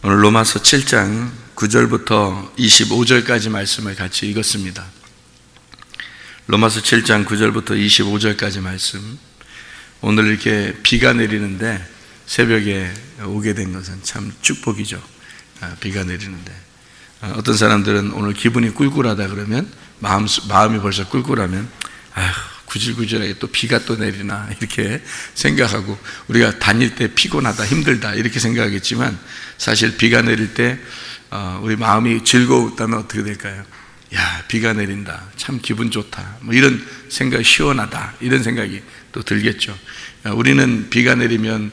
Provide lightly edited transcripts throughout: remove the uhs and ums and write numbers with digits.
오늘 로마서 7장 9절부터 25절까지 말씀을 같이 읽었습니다. 로마서 7장 9절부터 25절까지 말씀. 오늘 이렇게 비가 내리는데 새벽에 오게 된 것은 참 축복이죠. 비가 내리는데 어떤 사람들은 오늘 기분이 꿀꿀하다 그러면 마음이 벌써 꿀꿀하면 구질구질하게 또 비가 또 내리나 이렇게 생각하고, 우리가 다닐 때 피곤하다 힘들다 이렇게 생각하겠지만 사실 비가 내릴 때 우리 마음이 즐거웠다면 어떻게 될까요? 야, 비가 내린다, 참 기분 좋다, 뭐 이런 생각, 시원하다 이런 생각이 또 들겠죠. 우리는 비가 내리면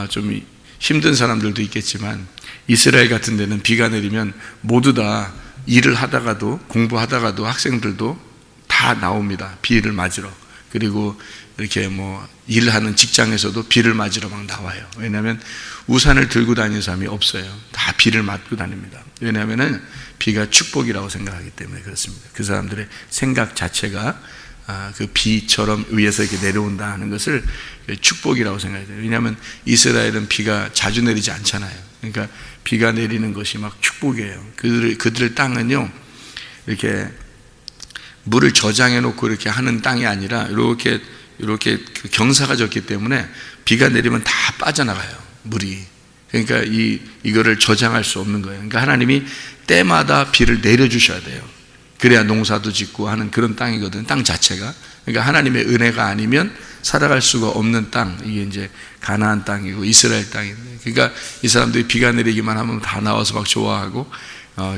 좀 힘든 사람들도 있겠지만 이스라엘 같은 데는 비가 내리면 모두 다 일을 하다가도 공부하다가도 학생들도 다 나옵니다. 비를 맞으러. 그리고 이렇게 일을 하는 직장에서도 비를 맞으러 막 나와요. 왜냐하면 우산을 들고 다니는 사람이 없어요. 다 비를 맞고 다닙니다. 왜냐하면 비가 축복이라고 생각하기 때문에 그렇습니다. 그 사람들의 생각 자체가 그 비처럼 위에서 이렇게 내려온다 하는 것을 축복이라고 생각해요. 왜냐하면 이스라엘은 비가 자주 내리지 않잖아요. 그러니까 비가 내리는 것이 막 축복이에요. 그들 땅은요, 이렇게 물을 저장해 놓고 이렇게 하는 땅이 아니라 이렇게 경사가 졌기 때문에 비가 내리면 다 빠져나가요, 물이. 그러니까 이거를 저장할 수 없는 거예요. 그러니까 하나님이 때마다 비를 내려주셔야 돼요. 그래야 농사도 짓고 하는 그런 땅이거든, 땅 자체가. 그러니까 하나님의 은혜가 아니면 살아갈 수가 없는 땅, 이게 이제 가나안 땅이고 이스라엘 땅인데, 그러니까 이 사람들이 비가 내리기만 하면 다 나와서 막 좋아하고,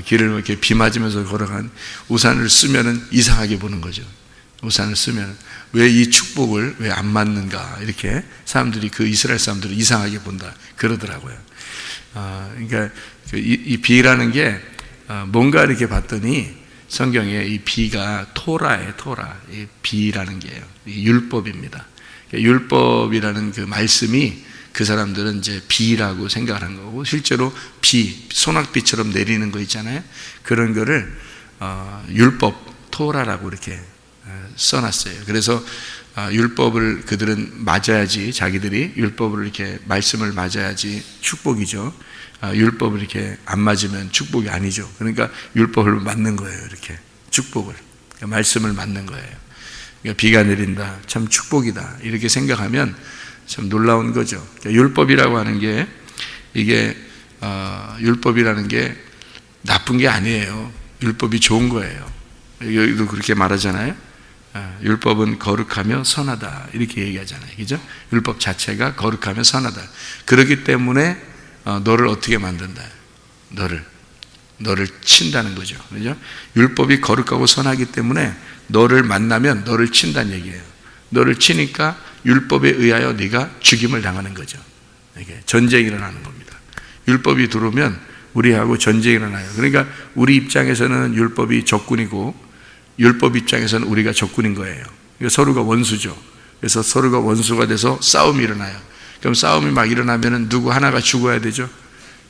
길을 이렇게 비 맞으면서 걸어간, 우산을 쓰면은 이상하게 보는 거죠. 우산을 쓰면 왜 이 축복을 왜 안 맞는가, 이렇게 사람들이, 그 이스라엘 사람들을 이상하게 본다 그러더라고요. 그러니까 이 비라는 게 뭔가 이렇게 봤더니 성경에 이 비가 토라예요. 토라. 이 비라는 게요, 이 율법입니다. 율법이라는 그 말씀이 그 사람들은 이제 비라고 생각을 한 거고, 실제로 비, 소낙비처럼 내리는 거 있잖아요. 그런 거를 율법, 토라라고 이렇게 써놨어요. 그래서 율법을 그들은 맞아야지, 자기들이 율법을 이렇게 말씀을 맞아야지 축복이죠. 율법을 이렇게 안 맞으면 축복이 아니죠. 그러니까 율법을 맞는 거예요. 이렇게 축복을, 그러니까 말씀을 맞는 거예요. 그러니까 비가 내린다, 참 축복이다, 이렇게 생각하면 참 놀라운 거죠. 그러니까 율법이라고 하는 게, 이게 율법이라는 게 나쁜 게 아니에요. 율법이 좋은 거예요. 여기도 그렇게 말하잖아요. 율법은 거룩하며 선하다 이렇게 얘기하잖아요. 그죠? 율법 자체가 거룩하며 선하다. 그렇기 때문에 너를 어떻게 만든다? 너를 친다는 거죠. 그죠? 율법이 거룩하고 선하기 때문에 너를 만나면 너를 친다는 얘기예요. 너를 치니까 율법에 의하여 네가 죽임을 당하는 거죠. 이게 전쟁이 일어나는 겁니다. 율법이 들어오면 우리하고 전쟁이 일어나요. 그러니까 우리 입장에서는 율법이 적군이고, 율법 입장에서는 우리가 적군인 거예요. 서로가 원수죠. 그래서 서로가 원수가 돼서 싸움이 일어나요. 그럼 싸움이 막 일어나면은 누구 하나가 죽어야 되죠.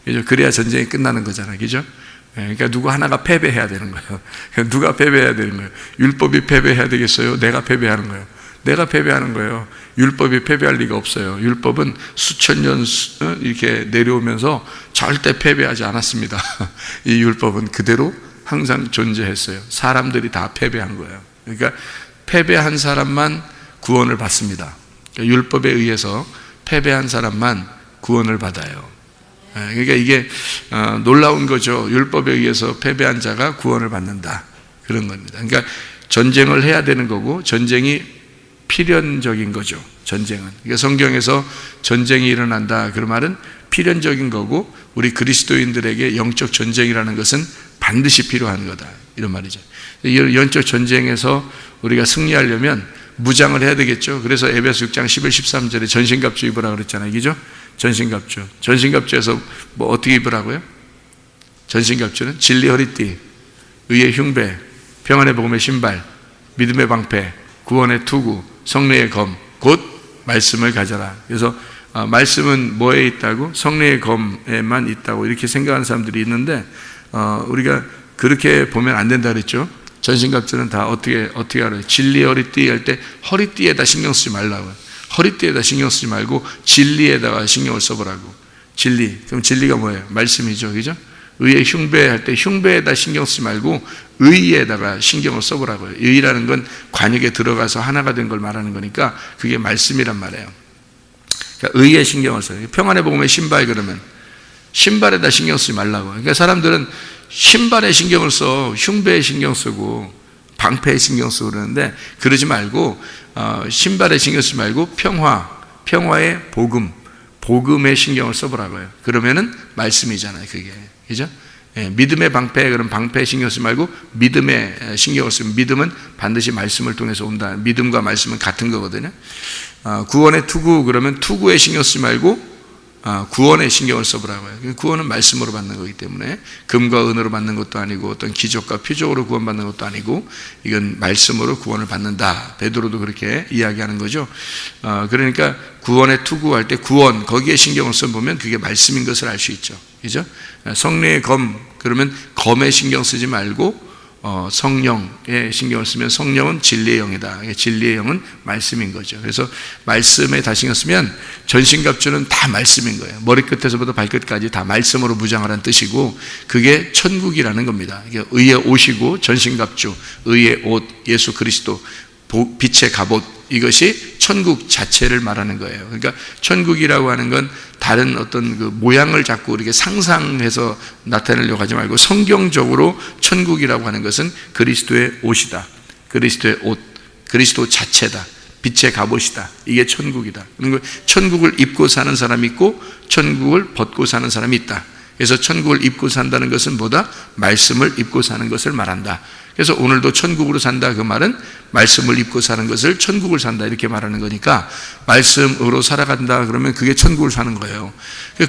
그죠? 그래야 전쟁이 끝나는 거잖아요. 그죠? 그러니까 누구 하나가 패배해야 되는 거예요. 누가 패배해야 되는 거예요? 율법이 패배해야 되겠어요? 내가 패배하는 거예요? 내가 패배하는 거예요. 율법이 패배할 리가 없어요. 율법은 수천 년 이렇게 내려오면서 절대 패배하지 않았습니다. 이 율법은 그대로 항상 존재했어요. 사람들이 다 패배한 거예요. 그러니까 패배한 사람만 구원을 받습니다. 그러니까 율법에 의해서 패배한 사람만 구원을 받아요. 그러니까 이게 놀라운 거죠. 율법에 의해서 패배한 자가 구원을 받는다, 그런 겁니다. 그러니까 전쟁을 해야 되는 거고, 전쟁이 필연적인 거죠. 전쟁은. 그러니까 성경에서 전쟁이 일어난다, 그 말은 필연적인 거고, 우리 그리스도인들에게 영적 전쟁이라는 것은 반드시 필요한 거다, 이런 말이죠. 이 영적 전쟁에서 우리가 승리하려면 무장을 해야 되겠죠. 그래서 에베소 6장 11, 13절에 전신갑주 입으라 그랬잖아요. 그죠? 전신갑주. 전신갑주에서 어떻게 입으라고요? 전신갑주는 진리 허리띠, 의의 흉배, 평안의 복음의 신발, 믿음의 방패, 구원의 투구, 성령의 검, 곧 말씀을 가져라. 그래서 말씀은 뭐에 있다고? 성령의 검에만 있다고 이렇게 생각하는 사람들이 있는데, 우리가 그렇게 보면 안 된다 그랬죠. 전신갑주는 다 어떻게 알아요? 진리 허리띠 할 때 허리띠에다 신경 쓰지 말라고. 허리띠에다 신경 쓰지 말고 진리에다가 신경을 써보라고. 진리. 그럼 진리가 뭐예요? 말씀이죠. 그죠? 의에 흉배할 때 흉배에다 신경 쓰지 말고 의에다가 신경을 써보라고요. 의라는 건 관역에 들어가서 하나가 된 걸 말하는 거니까 그게 말씀이란 말이에요. 그러니까 의에 신경을 써요. 평안의 복음의 신발 그러면 신발에다 신경 쓰지 말라고. 그러니까 사람들은 신발에 신경을 써, 흉배에 신경 쓰고 방패에 신경 쓰고 그러는데 그러지 말고 신발에 신경 쓰지 말고 평화의 복음에 신경을 써보라고요. 그러면은 말씀이잖아요, 그게. 그죠? 예, 믿음의 방패, 그럼 방패에 신경 쓰지 말고 믿음에 신경을 쓰면 믿음은 반드시 말씀을 통해서 온다. 믿음과 말씀은 같은 거거든요. 구원의 투구, 그러면 투구에 신경 쓰지 말고 구원에 신경을 써보라고요. 구원은 말씀으로 받는 거기 때문에 금과 은으로 받는 것도 아니고 어떤 기적과 표적으로 구원받는 것도 아니고 이건 말씀으로 구원을 받는다. 베드로도 그렇게 이야기하는 거죠. 그러니까 구원에 투구할 때 구원 거기에 신경을 써보면 그게 말씀인 것을 알 수 있죠. 그죠? 성령의 검, 그러면 검에 신경 쓰지 말고 성령에 신경을 쓰면 성령은 진리의 영이다. 진리의 영은 말씀인 거죠. 그래서 말씀에 다 신경 쓰면 전신갑주는 다 말씀인 거예요. 머리끝에서부터 발끝까지 다 말씀으로 무장하라는 뜻이고 그게 천국이라는 겁니다. 이게 의의 옷이고 전신갑주, 의의 옷, 예수 그리스도, 빛의 갑옷, 이것이 천국 자체를 말하는 거예요. 그러니까 천국이라고 하는 건 다른 어떤 그 모양을 자꾸 이렇게 상상해서 나타내려고 하지 말고 성경적으로 천국이라고 하는 것은 그리스도의 옷이다. 그리스도의 옷, 그리스도 자체다. 빛의 갑옷이다. 이게 천국이다. 그러니까 천국을 입고 사는 사람이 있고 천국을 벗고 사는 사람이 있다. 그래서 천국을 입고 산다는 것은 뭐다? 말씀을 입고 사는 것을 말한다. 그래서 오늘도 천국으로 산다 그 말은 말씀을 입고 사는 것을 천국을 산다 이렇게 말하는 거니까 말씀으로 살아간다 그러면 그게 천국을 사는 거예요.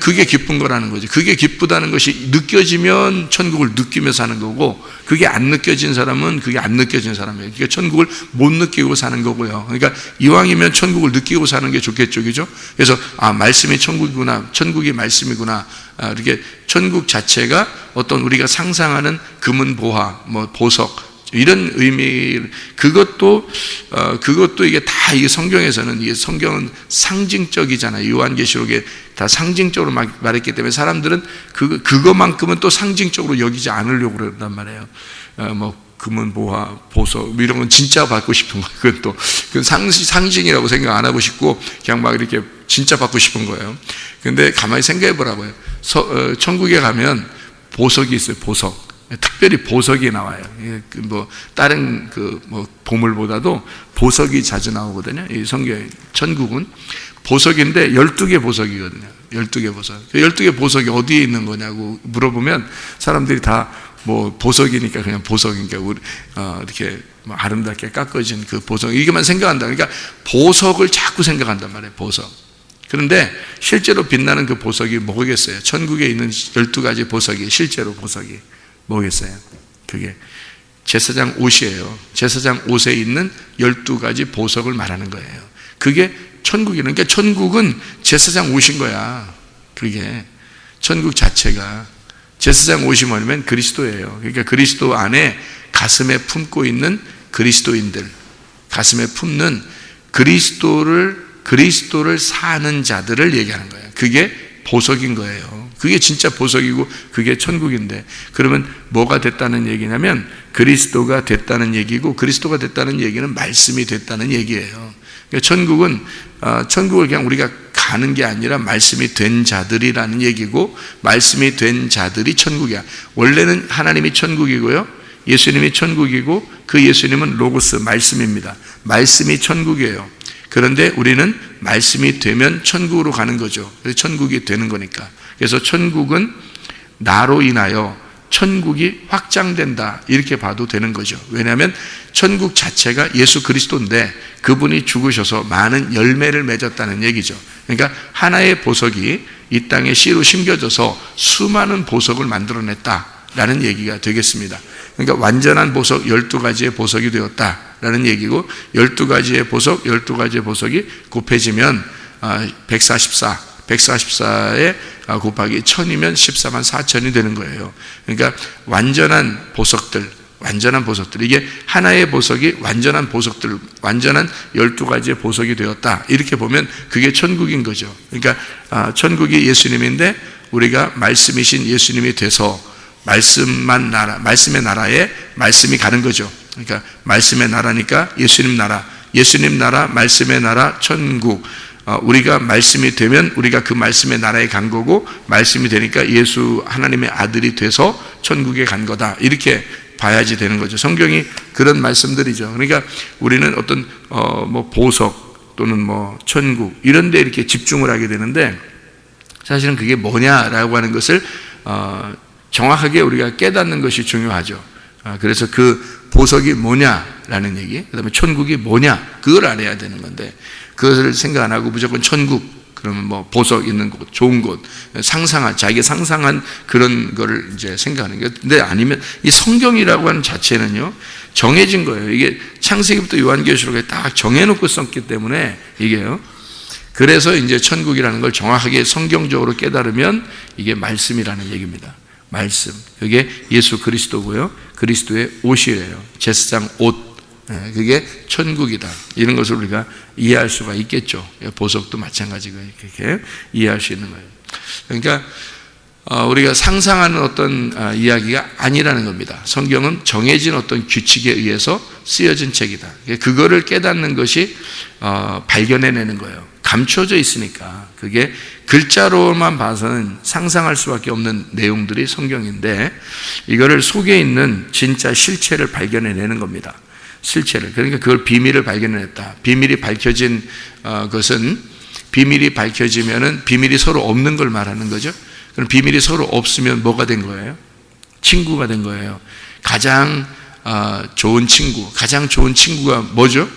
그게 기쁜 거라는 거지. 그게 기쁘다는 것이 느껴지면 천국을 느끼며 사는 거고 그게 안 느껴진 사람은 그게 안 느껴진 사람이에요. 그러니까 천국을 못 느끼고 사는 거고요. 그러니까 이왕이면 천국을 느끼고 사는 게 좋겠죠. 그죠? 그래서 말씀이 천국이구나. 천국이 말씀이구나. 이렇게 천국 자체가 어떤 우리가 상상하는 금은 보화, 뭐 보석 이런 의미, 그것도 이게 다 이게 성경에서는 이게 성경은 상징적이잖아요. 요한계시록에 다 상징적으로 말했기 때문에 사람들은 그것만큼은 또 상징적으로 여기지 않으려고 그런단 말이에요. 뭐 금은 보화, 보석 이런 건 진짜 받고 싶은 거예요. 그건 또 그 상징이라고 생각 안 하고 싶고 그냥 막 이렇게 진짜 받고 싶은 거예요. 근데 가만히 생각해 보라고요. 천국에 가면 보석이 있어요. 보석. 특별히 보석이 나와요. 뭐 다른 뭐 보물보다도 보석이 자주 나오거든요. 이 성경 천국은 보석인데 12개 보석이거든요. 12개 보석. 12개 보석이 어디에 있는 거냐고 물어보면 사람들이 다 뭐 보석이니까 그냥 보석이니까 이렇게 뭐 아름답게 깎아진 그 보석 이게만 생각한다. 그러니까 보석을 자꾸 생각한단 말이에요. 보석. 그런데 실제로 빛나는 그 보석이 뭐겠어요? 천국에 있는 12가지 보석이 실제로 보석이 뭐겠어요? 그게 제사장 옷이에요. 제사장 옷에 있는 12가지 보석을 말하는 거예요. 그게 천국이라는 게 천국은 제사장 옷인 거야. 그게 천국 자체가 제사장 옷이 뭐냐면 그리스도예요. 그러니까 그리스도 안에 가슴에 품고 있는 그리스도인들, 가슴에 품는 그리스도를 사는 자들을 얘기하는 거예요. 그게 보석인 거예요. 그게 진짜 보석이고 그게 천국인데 그러면 뭐가 됐다는 얘기냐면 그리스도가 됐다는 얘기고 그리스도가 됐다는 얘기는 말씀이 됐다는 얘기예요. 그러니까 천국을 그냥 우리가 가는 게 아니라 말씀이 된 자들이라는 얘기고 말씀이 된 자들이 천국이야. 원래는 하나님이 천국이고요. 예수님이 천국이고 그 예수님은 로고스 말씀입니다. 말씀이 천국이에요. 그런데 우리는 말씀이 되면 천국으로 가는 거죠. 그래서 천국이 되는 거니까. 그래서 천국은 나로 인하여 천국이 확장된다 이렇게 봐도 되는 거죠. 왜냐하면 천국 자체가 예수 그리스도인데 그분이 죽으셔서 많은 열매를 맺었다는 얘기죠. 그러니까 하나의 보석이 이 땅에 씨로 심겨져서 수많은 보석을 만들어냈다라는 얘기가 되겠습니다. 그러니까 완전한 보석 12가지의 보석이 되었다라는 얘기고 12가지의 보석이 곱해지면 144에 곱하기 1000이면 14만 4천이 되는 거예요. 그러니까 완전한 보석들, 완전한 보석들. 이게 하나의 보석이 완전한 보석들, 완전한 12가지의 보석이 되었다. 이렇게 보면 그게 천국인 거죠. 그러니까 천국이 예수님인데 우리가 말씀이신 예수님이 돼서 말씀의 나라에 말씀이 가는 거죠. 그러니까 말씀의 나라니까 예수님 나라, 말씀의 나라, 천국. 우리가 말씀이 되면 우리가 그 말씀의 나라에 간 거고, 말씀이 되니까 예수 하나님의 아들이 돼서 천국에 간 거다. 이렇게 봐야지 되는 거죠. 성경이 그런 말씀들이죠. 그러니까 우리는 어떤 보석 또는 천국 이런 데 이렇게 집중을 하게 되는데, 사실은 그게 뭐냐라고 하는 것을 정확하게 우리가 깨닫는 것이 중요하죠. 그래서 그 보석이 뭐냐라는 얘기, 그 다음에 천국이 뭐냐, 그걸 알아야 되는 건데, 그것을 생각 안 하고 무조건 천국, 그러면 보석 있는 곳, 좋은 곳, 자기가 상상한 그런 거를 이제 생각하는 거예요. 근데 아니면 이 성경이라고 하는 자체는요, 정해진 거예요. 이게 창세기부터 요한계시록에 딱 정해놓고 썼기 때문에 이게요. 그래서 이제 천국이라는 걸 정확하게 성경적으로 깨달으면 이게 말씀이라는 얘기입니다. 말씀. 그게 예수 그리스도고요. 그리스도의 옷이래요. 제사장 옷. 그게 천국이다. 이런 것을 우리가 이해할 수가 있겠죠. 보석도 마찬가지고 이렇게 이해할 수 있는 거예요. 그러니까 우리가 상상하는 어떤 이야기가 아니라는 겁니다. 성경은 정해진 어떤 규칙에 의해서 쓰여진 책이다. 그거를 깨닫는 것이 발견해내는 거예요. 감춰져 있으니까 그게 글자로만 봐서는 상상할 수밖에 없는 내용들이 성경인데, 이거를 속에 있는 진짜 실체를 발견해내는 겁니다. 실체를. 그러니까 그걸 비밀을 발견해냈다. 비밀이 밝혀진 것은, 비밀이 밝혀지면은 비밀이 서로 없는 걸 말하는 거죠. 그럼 비밀이 서로 없으면 뭐가 된 거예요? 친구가 된 거예요. 가장 좋은 친구가 뭐죠?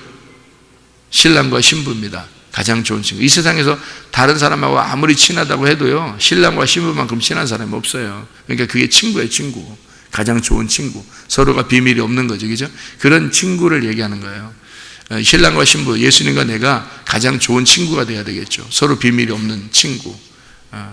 신랑과 신부입니다. 가장 좋은 친구. 이 세상에서 다른 사람하고 아무리 친하다고 해도요, 신랑과 신부만큼 친한 사람이 없어요. 그러니까 그게 친구예요, 친구. 가장 좋은 친구. 서로가 비밀이 없는 거죠, 그죠? 그런 친구를 얘기하는 거예요. 신랑과 신부, 예수님과 내가 가장 좋은 친구가 돼야 되겠죠. 서로 비밀이 없는 친구.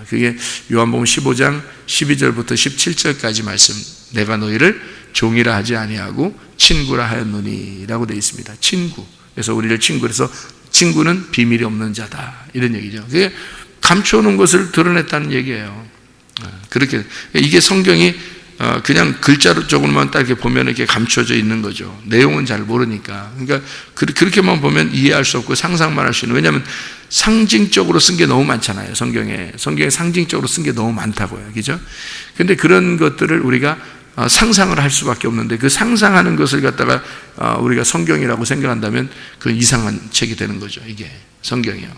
그게 요한복음 15장 12절부터 17절까지 말씀. 내가 너희를 종이라 하지 아니하고 친구라 하였노니 라고 되어 있습니다. 친구. 그래서 우리를 그래서 친구는 비밀이 없는 자다, 이런 얘기죠. 그게 감춰놓은 것을 드러냈다는 얘기예요. 그렇게 이게 성경이 그냥 글자로 조금만 딱 이렇게 보면 이렇게 감춰져 있는 거죠. 내용은 잘 모르니까. 그러니까 그렇게만 보면 이해할 수 없고 상상만 할 수 있는. 왜냐하면 상징적으로 쓴 게 너무 많잖아요. 성경에 상징적으로 쓴 게 너무 많다고요, 그죠? 근데 그런 것들을 우리가 상상을 할 수밖에 없는데, 그 상상하는 것을 갖다가 우리가 성경이라고 생각한다면 그 이상한 책이 되는 거죠. 이게 성경이요.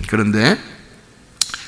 그런데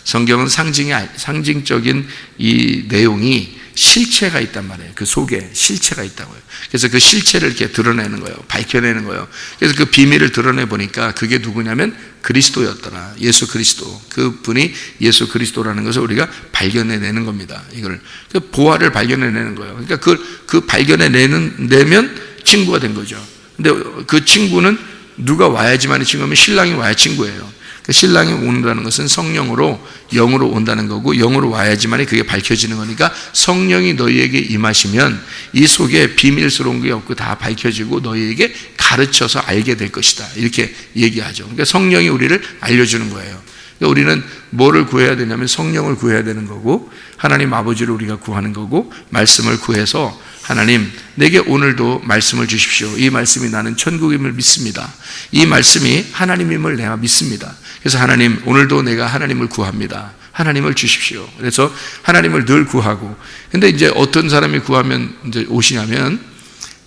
성경은 상징적인 이 내용이 실체가 있단 말이에요. 그 속에 실체가 있다고요. 그래서 그 실체를 이렇게 드러내는 거예요. 밝혀내는 거예요. 그래서 그 비밀을 드러내 보니까 그게 누구냐면 그리스도였더라. 예수 그리스도. 그 분이 예수 그리스도라는 것을 우리가 발견해내는 겁니다. 이걸 그 보화를 발견해내는 거예요. 그러니까 그 발견해내면 친구가 된 거죠. 근데 그 친구는 누가 와야지만 친구면 신랑이 와야 친구예요. 신랑이 온다는 것은 성령으로, 영으로 온다는 거고, 영으로 와야지만 그게 밝혀지는 거니까, 성령이 너희에게 임하시면 이 속에 비밀스러운 게 없고 다 밝혀지고 너희에게 가르쳐서 알게 될 것이다, 이렇게 얘기하죠. 그러니까 성령이 우리를 알려주는 거예요. 그러니까 우리는 뭐를 구해야 되냐면 성령을 구해야 되는 거고, 하나님 아버지를 우리가 구하는 거고, 말씀을 구해서 하나님, 내게 오늘도 말씀을 주십시오. 이 말씀이 나는 천국임을 믿습니다. 이 말씀이 하나님임을 내가 믿습니다. 그래서 하나님, 오늘도 내가 하나님을 구합니다. 하나님을 주십시오. 그래서 하나님을 늘 구하고, 근데 이제 어떤 사람이 구하면 이제 오시냐면,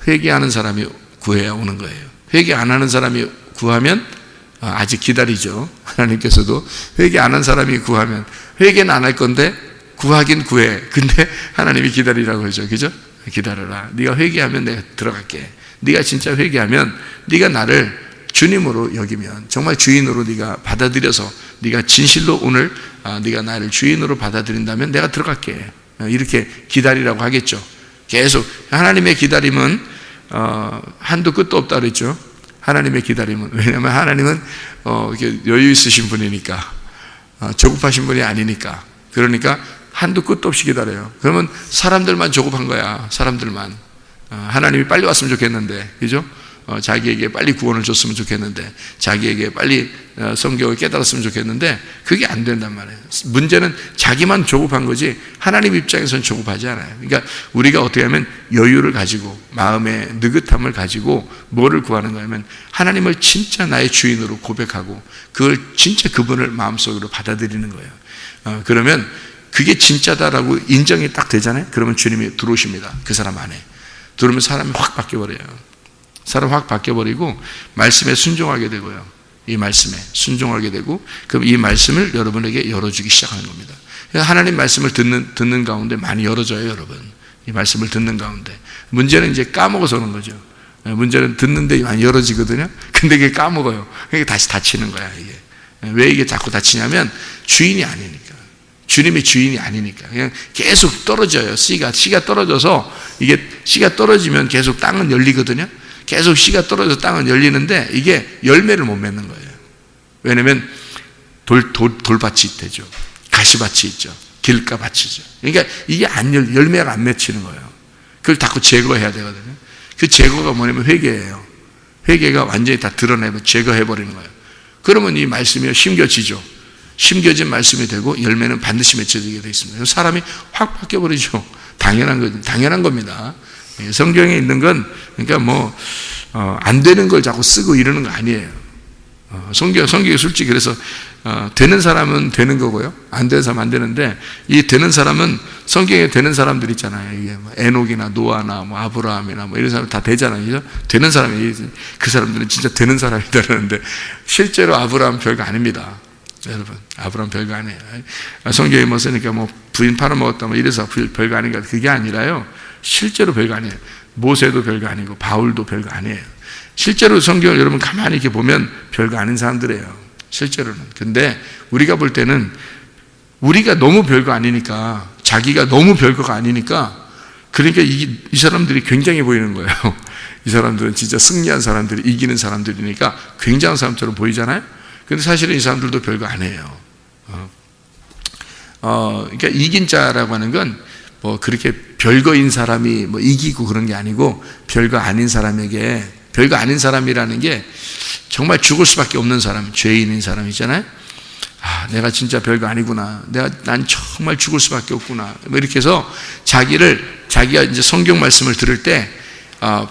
회개하는 사람이 구해야 오는 거예요. 회개 안 하는 사람이 구하면 아직 기다리죠. 하나님께서도 회개 안 한 사람이 구하면, 회개는 안 할 건데 구하긴 구해. 근데 하나님이 기다리라고 하죠. 그죠? 기다려라. 네가 회개하면 내가 들어갈게. 네가 진짜 회개하면, 네가 나를 주님으로 여기면, 정말 주인으로 네가 받아들여서, 네가 진실로 오늘 네가 나를 주인으로 받아들인다면 내가 들어갈게. 이렇게 기다리라고 하겠죠. 계속 하나님의 기다림은 한도 끝도 없다 그랬죠. 하나님의 기다림은. 왜냐하면 하나님은 이렇게 여유 있으신 분이니까, 조급하신 분이 아니니까. 그러니까 한도 끝도 없이 기다려요. 그러면 사람들만 조급한 거야. 사람들만. 하나님이 빨리 왔으면 좋겠는데, 그죠? 자기에게 빨리 구원을 줬으면 좋겠는데, 자기에게 빨리 성경을 깨달았으면 좋겠는데, 그게 안 된단 말이에요. 문제는 자기만 조급한 거지 하나님 입장에서는 조급하지 않아요. 그러니까 우리가 어떻게 하면 여유를 가지고, 마음의 느긋함을 가지고 뭐를 구하는 거냐면 하나님을 진짜 나의 주인으로 고백하고 그걸 진짜 그분을 마음속으로 받아들이는 거예요. 그러면 그게 진짜다라고 인정이 딱 되잖아요. 그러면 주님이 들어오십니다. 그 사람 안에 들어오면 사람이 확 바뀌어버려요. 사람 확 바뀌어버리고 말씀에 순종하게 되고요. 이 말씀에 순종하게 되고, 그럼 이 말씀을 여러분에게 열어주기 시작하는 겁니다. 하나님 말씀을 듣는 가운데 많이 열어져요, 여러분. 이 말씀을 듣는 가운데. 문제는 이제 까먹어서 그런 거죠. 문제는 듣는데 많이 열어지거든요. 근데 이게 까먹어요. 그러니까 다시 닫히는 거야, 이게. 왜 이게 자꾸 닫히냐면 주인이 아니니까. 주님이 주인이 아니니까. 그냥 계속 떨어져요. 씨가 떨어져서, 이게 씨가 떨어지면 계속 땅은 열리거든요. 계속 씨가 떨어져서 땅은 열리는데 이게 열매를 못 맺는 거예요. 왜냐면 돌밭이 되죠. 가시밭이 있죠. 길가밭이죠. 그러니까 이게 열매가 안 맺히는 거예요. 그걸 자꾸 제거해야 되거든요. 그 제거가 뭐냐면 회개예요. 회개가 완전히 다 드러내면 제거해버리는 거예요. 그러면 이 말씀이 심겨지죠. 심겨진 말씀이 되고 열매는 반드시 맺혀지게 되어 있습니다. 사람이 확 바뀌어버리죠. 당연한 겁니다. 성경에 있는 건, 그러니까 안 되는 걸 자꾸 쓰고 이러는 거 아니에요. 성경이 솔직히 그래서, 되는 사람은 되는 거고요. 안 되는 사람은 안 되는데, 이 되는 사람은 성경에 되는 사람들 있잖아요. 이게 에녹이나 노아나 아브라함이나 이런 사람 다 되잖아요. 그죠? 되는 사람이, 그 사람들은 진짜 되는 사람이다라는데, 실제로 아브라함 별거 아닙니다. 여러분, 아브라함 별거 아니에요. 성경에 쓰니까 부인 팔아먹었다 이래서 별거 아닌가. 그게 아니라요. 실제로 별거 아니에요. 모세도 별거 아니고 바울도 별거 아니에요. 실제로 성경을 여러분 가만히 이렇게 보면 별거 아닌 사람들이에요. 실제로는. 근데 우리가 볼 때는 우리가 너무 별거 아니니까, 자기가 너무 별거가 아니니까, 그러니까 이 사람들이 굉장히 보이는 거예요. 이 사람들은 진짜 승리한 사람들이, 이기는 사람들이니까 굉장한 사람처럼 보이잖아요. 근데 사실은 이 사람들도 별거 아니에요. 그러니까 이긴 자라고 하는 건 그렇게 별거인 사람이 이기고 그런 게 아니고, 별거 아닌 사람에게, 별거 아닌 사람이라는 게 정말 죽을 수밖에 없는 사람, 죄인인 사람이잖아요. 내가 진짜 별거 아니구나. 난 정말 죽을 수밖에 없구나. 이렇게 해서 자기가 이제 성경 말씀을 들을 때,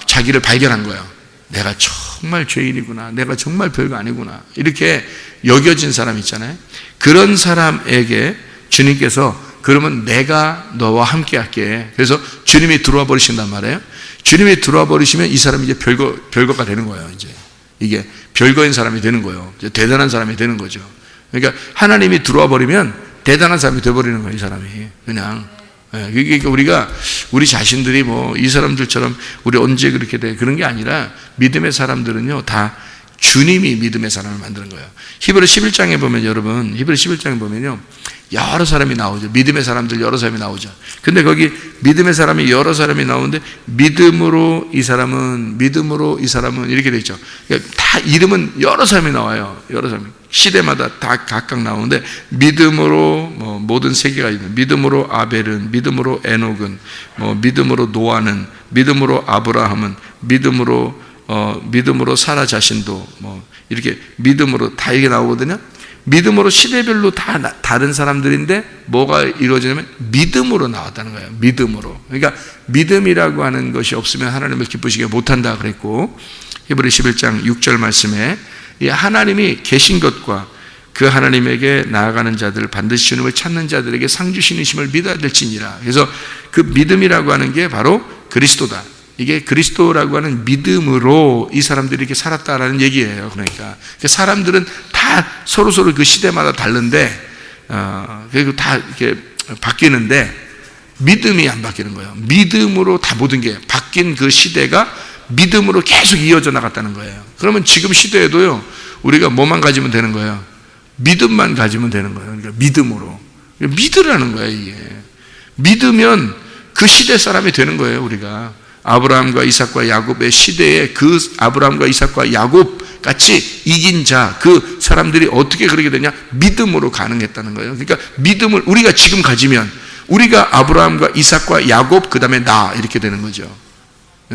자기를 발견한 거예요. 내가 정말 죄인이구나. 내가 정말 별거 아니구나. 이렇게 여겨진 사람 있잖아요. 그런 사람에게 주님께서, 그러면 내가 너와 함께 할게. 그래서 주님이 들어와 버리신단 말이에요. 주님이 들어와 버리시면 이 사람이 이제 별거가 되는 거예요. 이제 이게 별거인 사람이 되는 거예요. 이제 대단한 사람이 되는 거죠. 그러니까 하나님이 들어와 버리면 대단한 사람이 되어버리는 거예요. 이 사람이 그냥. 그러니까 우리 자신들이 이 사람들처럼 우리 언제 그렇게 돼, 그런 게 아니라, 믿음의 사람들은요 다 주님이 믿음의 사람을 만드는 거예요. 히브리 11장에 보면, 여러분, 히브리 11장에 보면요, 여러 사람이 나오죠. 믿음의 사람들 여러 사람이 나오죠. 근데 거기 믿음의 사람이 여러 사람이 나오는데, 믿음으로 이 사람은 이렇게 돼 있죠. 그러니까 다 이름은 여러 사람이 나와요. 여러 사람이. 시대마다 다 각각 나오는데, 믿음으로 모든 세계가 있는, 믿음으로 아벨은, 믿음으로 에녹은, 믿음으로 노아는, 믿음으로 아브라함은, 믿음으로 사라 자신도 이렇게 믿음으로 다 이게 나오거든요. 믿음으로 시대별로 다 다른 사람들인데 뭐가 이루어지냐면 믿음으로 나왔다는 거예요. 믿음으로. 그러니까 믿음이라고 하는 것이 없으면 하나님을 기쁘시게 못한다 그랬고, 히브리 11장 6절 말씀에 이 하나님이 계신 것과 그 하나님에게 나아가는 자들, 반드시 주님을 찾는 자들에게 상 주시는 믿어야 될지니라. 그래서 그 믿음이라고 하는 게 바로 그리스도다. 이게 그리스도라고 하는 믿음으로 이 사람들이 이렇게 살았다라는 얘기예요. 그러니까 사람들은 다 서로 그 시대마다 다른데, 그리고 다 이렇게 바뀌는데 믿음이 안 바뀌는 거예요. 믿음으로 다 모든 게 바뀐 그 시대가 믿음으로 계속 이어져 나갔다는 거예요. 그러면 지금 시대에도요, 우리가 뭐만 가지면 되는 거예요? 믿음만 가지면 되는 거예요. 그러니까 믿음으로. 믿으라는 거예요, 이게. 믿으면 그 시대 사람이 되는 거예요, 우리가. 아브라함과 이삭과 야곱의 시대에 그 아브라함과 이삭과 야곱 같이 이긴 자, 그 사람들이 어떻게 그러게 되냐? 믿음으로 가능했다는 거예요. 그러니까 믿음을 우리가 지금 가지면 우리가 아브라함과 이삭과 야곱, 그 다음에 나, 이렇게 되는 거죠.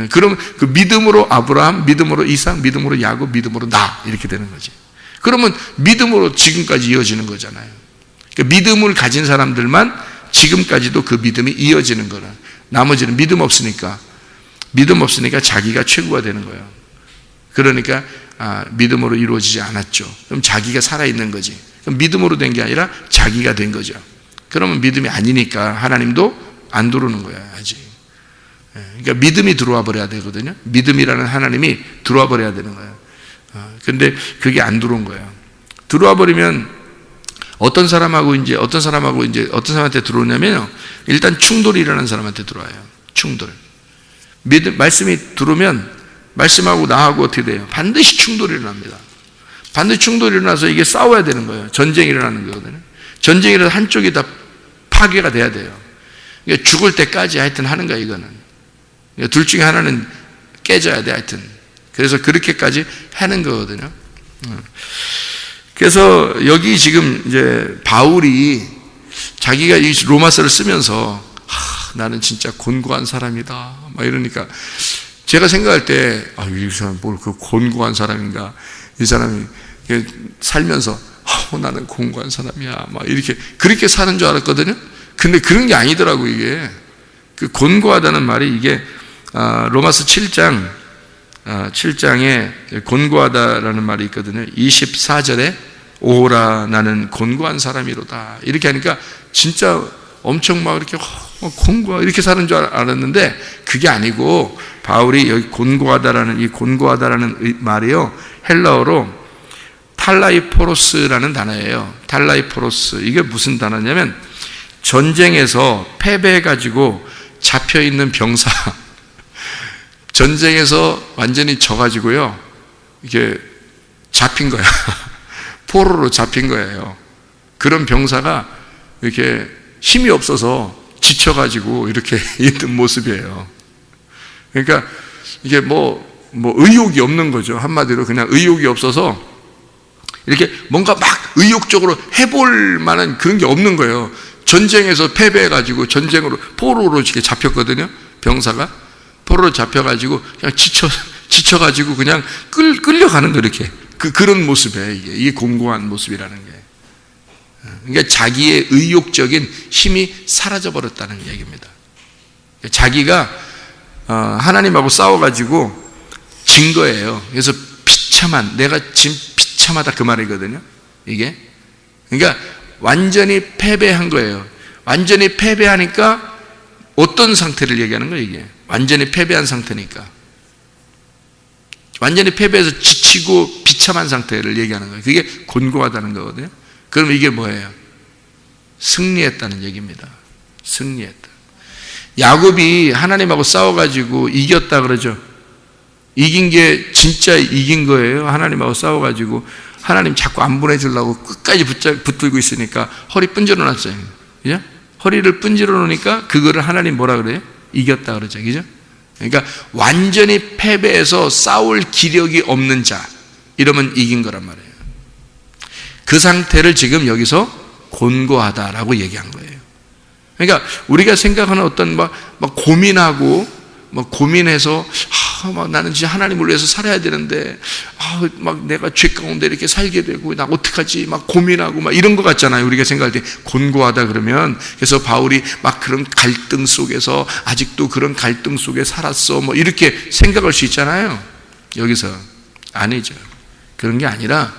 그럼 그 믿음으로 아브라함, 믿음으로 이삭, 믿음으로 야곱, 믿음으로 나 이렇게 되는 거지. 그러면 믿음으로 지금까지 이어지는 거잖아요. 그러니까 믿음을 가진 사람들만 지금까지도 그 믿음이 이어지는 거라. 나머지는 믿음 없으니까 자기가 최고가 되는 거예요. 그러니까 믿음으로 이루어지지 않았죠. 그럼 자기가 살아있는 거지. 그럼 믿음으로 된 게 아니라 자기가 된 거죠. 그러면 믿음이 아니니까 하나님도 안 들어오는 거야 아직. 그러니까 믿음이 들어와 버려야 되거든요. 믿음이라는 하나님이 들어와 버려야 되는 거예요. 근데 그게 안 들어온 거예요. 들어와 버리면 어떤 사람한테 들어오냐면요. 일단 충돌이 일어나는 사람한테 들어와요. 충돌. 말씀이 들어오면 말씀하고 나하고 어떻게 돼요? 반드시 충돌이 일어납니다. 반드시 충돌이 일어나서 이게 싸워야 되는 거예요. 전쟁이 일어나는 거거든요. 전쟁이 일어나서 한쪽이 다 파괴가 돼야 돼요. 그러니까 죽을 때까지 하여튼 하는 거야 이거는. 그러니까 둘 중에 하나는 깨져야 돼 하여튼. 그래서 그렇게까지 하는 거거든요. 그래서 여기 지금 이제 바울이 자기가 이 로마서를 쓰면서 나는 진짜 곤고한 사람이다 막 이러니까 제가 생각할 때 이 사람 뭘 그 곤고한 사람인가, 이 사람이 살면서 나는 곤고한 사람이야 막 이렇게 그렇게 사는 줄 알았거든요. 근데 그런 게 아니더라고. 이게 그 곤고하다는 말이 이게 로마서 7장에 곤고하다라는 말이 있거든요. 24절에 오라 나는 곤고한 사람이로다 이렇게 하니까 진짜 엄청 막 이렇게 곤고하 이렇게 사는 줄 알았는데 그게 아니고 바울이 여기 곤고하다라는 말이요 헬라어로 탈라이포로스라는 단어예요. 탈라이포로스 이게 무슨 단어냐면 전쟁에서 패배해가지고 잡혀있는 병사 전쟁에서 완전히 져가지고요 이게 잡힌 거야. 포로로 잡힌 거예요. 그런 병사가 이렇게 힘이 없어서 지쳐가지고 이렇게 있는 모습이에요. 그러니까 이게 뭐 의욕이 없는 거죠. 한마디로 그냥 의욕이 없어서 이렇게 뭔가 막 의욕적으로 해볼 만한 그런 게 없는 거예요. 전쟁에서 패배해가지고 전쟁으로 포로로 이렇게 잡혔거든요. 병사가 포로로 잡혀가지고 그냥 지쳐가지고 그냥 끌려가는 거 이렇게 그런 모습이에요. 이게 곤고한 모습이라는 게. 그러니까 자기의 의욕적인 힘이 사라져 버렸다는 얘기입니다. 자기가 하나님하고 싸워가지고 진 거예요. 그래서 내가 지금 비참하다 그 말이거든요. 이게 그러니까 완전히 패배한 거예요. 완전히 패배하니까 어떤 상태를 얘기하는 거예요? 이게 완전히 패배한 상태니까 완전히 패배해서 지치고 비참한 상태를 얘기하는 거예요. 그게 곤고하다는 거거든요. 그럼 이게 뭐예요? 승리했다는 얘기입니다. 승리했다. 야곱이 하나님하고 싸워가지고 이겼다 그러죠. 이긴 게 진짜 이긴 거예요. 하나님하고 싸워가지고 하나님 자꾸 안 보내주려고 끝까지 붙들고 있으니까 허리 분질러 놨어요. 그죠? 허리를 분질러 놓으니까 그거를 하나님 뭐라 그래요? 이겼다 그러죠. 그죠? 그러니까 완전히 패배해서 싸울 기력이 없는 자 이러면 이긴 거란 말이에요. 그 상태를 지금 여기서 곤고하다라고 얘기한 거예요. 그러니까 우리가 생각하는 어떤 막 고민하고 막 고민해서 막 나는 진짜 하나님을 위해서 살아야 되는데 막 내가 죄 가운데 이렇게 살게 되고 나 어떡하지 막 고민하고 막 이런 것 같잖아요. 우리가 생각할 때 곤고하다 그러면 그래서 바울이 막 그런 갈등 속에서 아직도 그런 갈등 속에 살았어 뭐 이렇게 생각할 수 있잖아요. 여기서 아니죠. 그런 게 아니라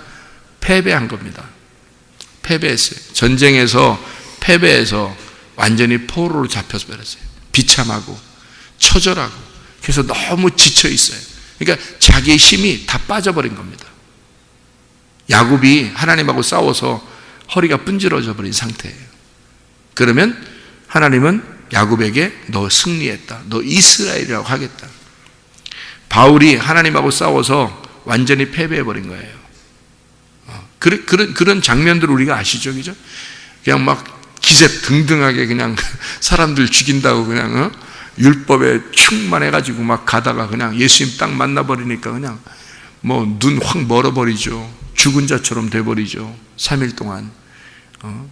패배한 겁니다. 패배했어요. 전쟁에서 패배해서 완전히 포로로 잡혀서 버렸어요. 비참하고 처절하고 그래서 너무 지쳐 있어요. 그러니까 자기의 힘이 다 빠져버린 겁니다. 야곱이 하나님하고 싸워서 허리가 분질러져 버린 상태예요. 그러면 하나님은 야곱에게 너 승리했다. 너 이스라엘이라고 하겠다. 바울이 하나님하고 싸워서 완전히 패배해버린 거예요. 그런 장면들을 우리가 아시죠? 그죠? 그냥 막 기세 등등하게 그냥 사람들 죽인다고 그냥 율법에 충만해가지고 막 가다가 그냥 예수님 딱 만나버리니까 그냥 뭐 눈 확 멀어버리죠. 죽은 자처럼 돼버리죠. 3일 동안.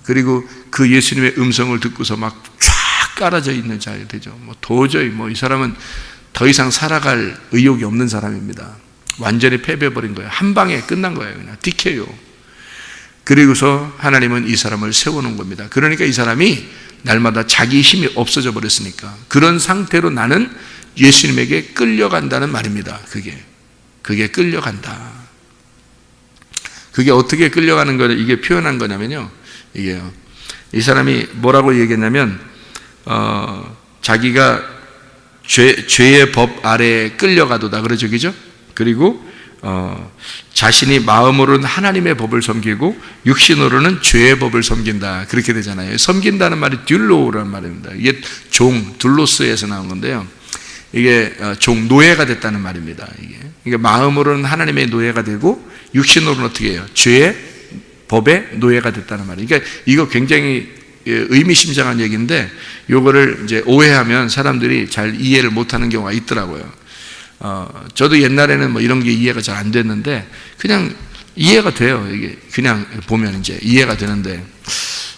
그리고 그 예수님의 음성을 듣고서 막 쫙 깔아져 있는 자가 되죠. 뭐 도저히 뭐 이 사람은 더 이상 살아갈 의욕이 없는 사람입니다. 완전히 패배해버린 거예요. 한 방에 끝난 거예요. 그냥 DK요. 그리고서 하나님은 이 사람을 세워놓은 겁니다. 그러니까 이 사람이 날마다 자기 힘이 없어져 버렸으니까 그런 상태로 나는 예수님에게 끌려간다는 말입니다. 그게 끌려간다. 그게 어떻게 끌려가는 거를 이게 표현한 거냐면요. 이게요. 이 사람이 뭐라고 얘기했냐면 자기가 죄의 법 아래에 끌려가도다 그러죠, 그죠? 그리고 자신이 마음으로는 하나님의 법을 섬기고 육신으로는 죄의 법을 섬긴다 그렇게 되잖아요. 섬긴다는 말이 듀로라는 말입니다. 이게 둘로스에서 나온 건데요. 이게 노예가 됐다는 말입니다. 이게 그러니까 마음으로는 하나님의 노예가 되고 육신으로는 어떻게 해요? 죄의 법의 노예가 됐다는 말이에요. 그러니까 이거 굉장히 의미심장한 얘기인데 요거를 이제 오해하면 사람들이 잘 이해를 못하는 경우가 있더라고요. 저도 옛날에는 뭐 이런 게 이해가 잘 안 됐는데 그냥 이해가 돼요. 이게 그냥 보면 이제 이해가 되는데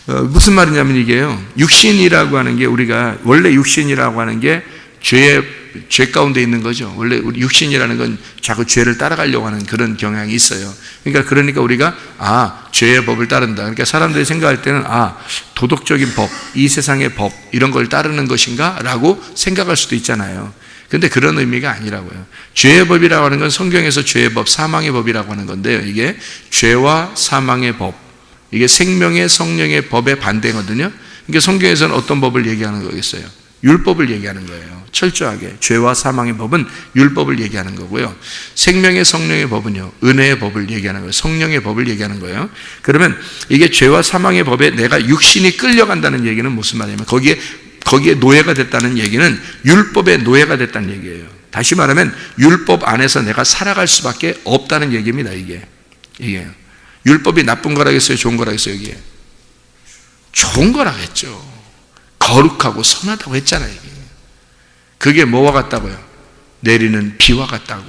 무슨 말이냐면 이게요. 육신이라고 하는 게 우리가 원래 육신이라고 하는 게 죄 가운데 있는 거죠. 원래 우리 육신이라는 건 자꾸 죄를 따라가려고 하는 그런 경향이 있어요. 그러니까 우리가 죄의 법을 따른다. 그러니까 사람들이 생각할 때는 도덕적인 법, 이 세상의 법 이런 걸 따르는 것인가? 라고 생각할 수도 있잖아요. 근데 그런 의미가 아니라고요. 죄의 법이라고 하는 건 성경에서 죄의 법, 사망의 법이라고 하는 건데요. 이게 죄와 사망의 법, 이게 생명의 성령의 법의 반대거든요. 그러니까 성경에서는 어떤 법을 얘기하는 거겠어요? 율법을 얘기하는 거예요. 철저하게 죄와 사망의 법은 율법을 얘기하는 거고요. 생명의 성령의 법은요, 은혜의 법을 얘기하는 거예요. 성령의 법을 얘기하는 거예요. 그러면 이게 죄와 사망의 법에 내가 육신이 끌려간다는 얘기는 무슨 말이냐면 거기에 노예가 됐다는 얘기는 율법의 노예가 됐다는 얘기예요. 다시 말하면 율법 안에서 내가 살아갈 수밖에 없다는 얘기입니다. 이게 율법이 나쁜 거라겠어요? 좋은 거라겠어요? 이게 좋은 거라겠죠. 거룩하고 선하다고 했잖아요. 그게 뭐와 같다고요? 내리는 비와 같다고.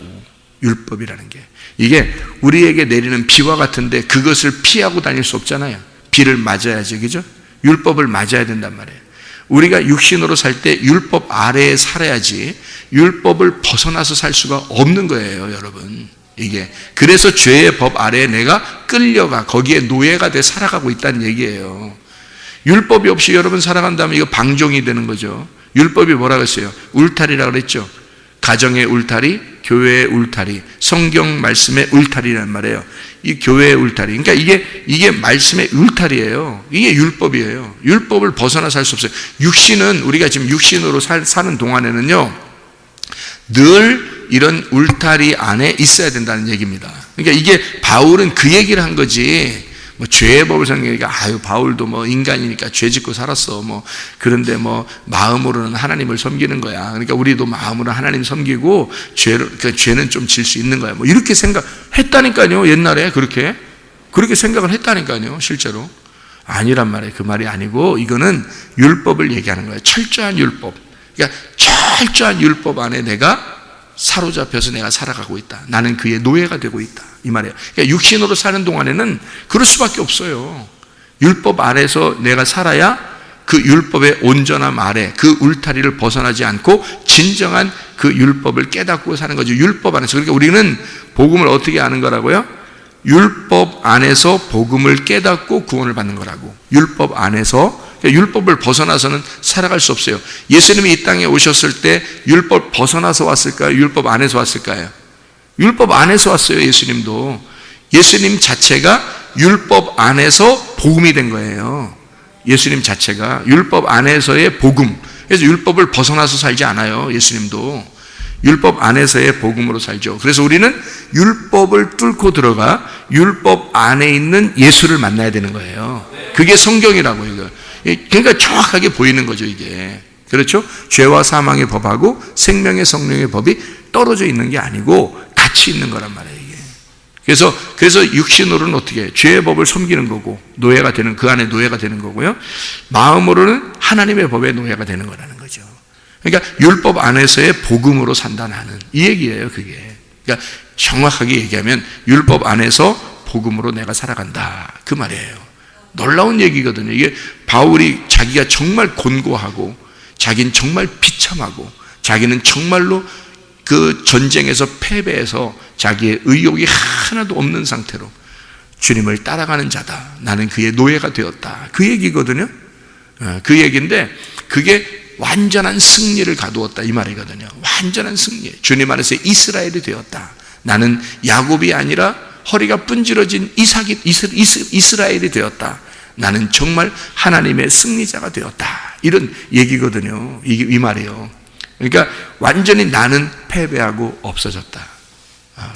율법이라는 게 이게 우리에게 내리는 비와 같은데 그것을 피하고 다닐 수 없잖아요. 비를 맞아야지, 그죠? 율법을 맞아야 된단 말이에요. 우리가 육신으로 살 때 율법 아래에 살아야지 율법을 벗어나서 살 수가 없는 거예요, 여러분. 이게 그래서 죄의 법 아래에 내가 끌려가 거기에 노예가 돼 살아가고 있다는 얘기예요. 율법이 없이 여러분 살아간다면 이거 방종이 되는 거죠. 율법이 뭐라고 했어요? 울타리라고 그랬죠. 가정의 울타리, 교회의 울타리, 성경 말씀의 울타리란 말이에요. 이 교회의 울타리. 그러니까 이게 말씀의 울타리예요. 이게 율법이에요. 율법을 벗어나 살 수 없어요. 육신은 우리가 지금 육신으로 사는 동안에는요, 늘 이런 울타리 안에 있어야 된다는 얘기입니다. 그러니까 이게 바울은 그 얘기를 한 거지. 뭐 죄의 법을 섬기니까 바울도 뭐 인간이니까 죄 짓고 살았어. 뭐 그런데 뭐 마음으로는 하나님을 섬기는 거야. 그러니까 우리도 마음으로 하나님 섬기고 죄는 좀 질 수 있는 거야. 뭐 이렇게 생각했다니까요. 옛날에 그렇게 생각을 했다니까요. 실제로 아니란 말이에요. 그 말이 아니고 이거는 율법을 얘기하는 거예요. 철저한 율법. 그러니까 철저한 율법 안에 내가 사로잡혀서 내가 살아가고 있다. 나는 그의 노예가 되고 있다. 이 말이에요. 그러니까 육신으로 사는 동안에는 그럴 수밖에 없어요. 율법 아래서 내가 살아야 그 율법의 온전함 아래 그 울타리를 벗어나지 않고 진정한 그 율법을 깨닫고 사는 거죠. 율법 안에서. 그러니까 우리는 복음을 어떻게 아는 거라고요? 율법 안에서 복음을 깨닫고 구원을 받는 거라고. 율법 안에서. 그러니까 율법을 벗어나서는 살아갈 수 없어요. 예수님이 이 땅에 오셨을 때 율법 벗어나서 왔을까요? 율법 안에서 왔을까요? 율법 안에서 왔어요. 예수님도. 예수님 자체가 율법 안에서 복음이 된 거예요. 예수님 자체가 율법 안에서의 복음. 그래서 율법을 벗어나서 살지 않아요. 예수님도 율법 안에서의 복음으로 살죠. 그래서 우리는 율법을 뚫고 들어가 율법 안에 있는 예수를 만나야 되는 거예요. 그게 성경이라고요. 이거. 그러니까 정확하게 보이는 거죠, 이게. 그렇죠? 죄와 사망의 법하고 생명의 성령의 법이 떨어져 있는 게 아니고 같이 있는 거란 말이에요, 이게. 그래서 육신으로는 어떻게 해요? 죄의 법을 섬기는 거고, 노예가 되는, 그 안에 노예가 되는 거고요. 마음으로는 하나님의 법의 노예가 되는 거라는 거죠. 그러니까 율법 안에서의 복음으로 산다, 나는. 이 얘기예요, 그게. 그러니까 정확하게 얘기하면 율법 안에서 복음으로 내가 살아간다. 그 말이에요. 놀라운 얘기거든요. 이게 바울이 자기가 정말 곤고하고 자기는 정말 비참하고 자기는 정말로 그 전쟁에서 패배해서 자기의 의욕이 하나도 없는 상태로 주님을 따라가는 자다. 나는 그의 노예가 되었다. 그 얘기거든요. 그 얘기인데 그게 완전한 승리를 가두었다 이 말이거든요. 완전한 승리. 주님 안에서 이스라엘이 되었다. 나는 야곱이 아니라 허리가 분지러진 이스라엘이 되었다. 나는 정말 하나님의 승리자가 되었다. 이런 얘기거든요. 이 말이에요. 그러니까 완전히 나는 패배하고 없어졌다.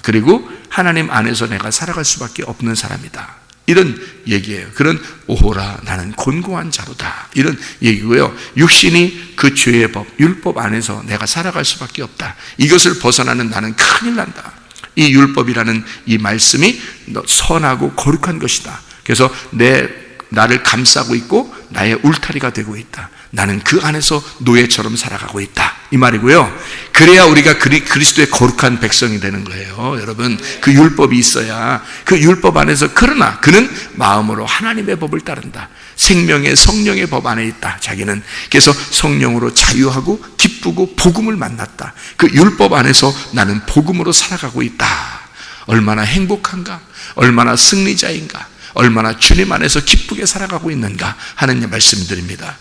그리고 하나님 안에서 내가 살아갈 수밖에 없는 사람이다. 이런 얘기예요. 그런 오호라 나는 곤고한 자로다. 이런 얘기고요. 육신이 그 죄의 법, 율법 안에서 내가 살아갈 수밖에 없다. 이것을 벗어나는 나는 큰일 난다. 이 율법이라는 이 말씀이 선하고 거룩한 것이다. 그래서 나를 감싸고 있고 나의 울타리가 되고 있다. 나는 그 안에서 노예처럼 살아가고 있다. 이 말이고요. 그래야 우리가 그리스도의 거룩한 백성이 되는 거예요. 여러분, 그 율법이 있어야 그 율법 안에서, 그러나 그는 마음으로 하나님의 법을 따른다. 생명의 성령의 법 안에 있다. 자기는 그래서 성령으로 자유하고 기쁘고 복음을 만났다. 그 율법 안에서 나는 복음으로 살아가고 있다. 얼마나 행복한가? 얼마나 승리자인가? 얼마나 주님 안에서 기쁘게 살아가고 있는가 하는 말씀드립니다.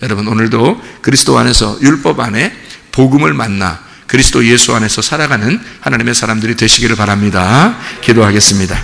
여러분, 오늘도 그리스도 안에서 율법 안에 복음을 만나 그리스도 예수 안에서 살아가는 하나님의 사람들이 되시기를 바랍니다. 기도하겠습니다.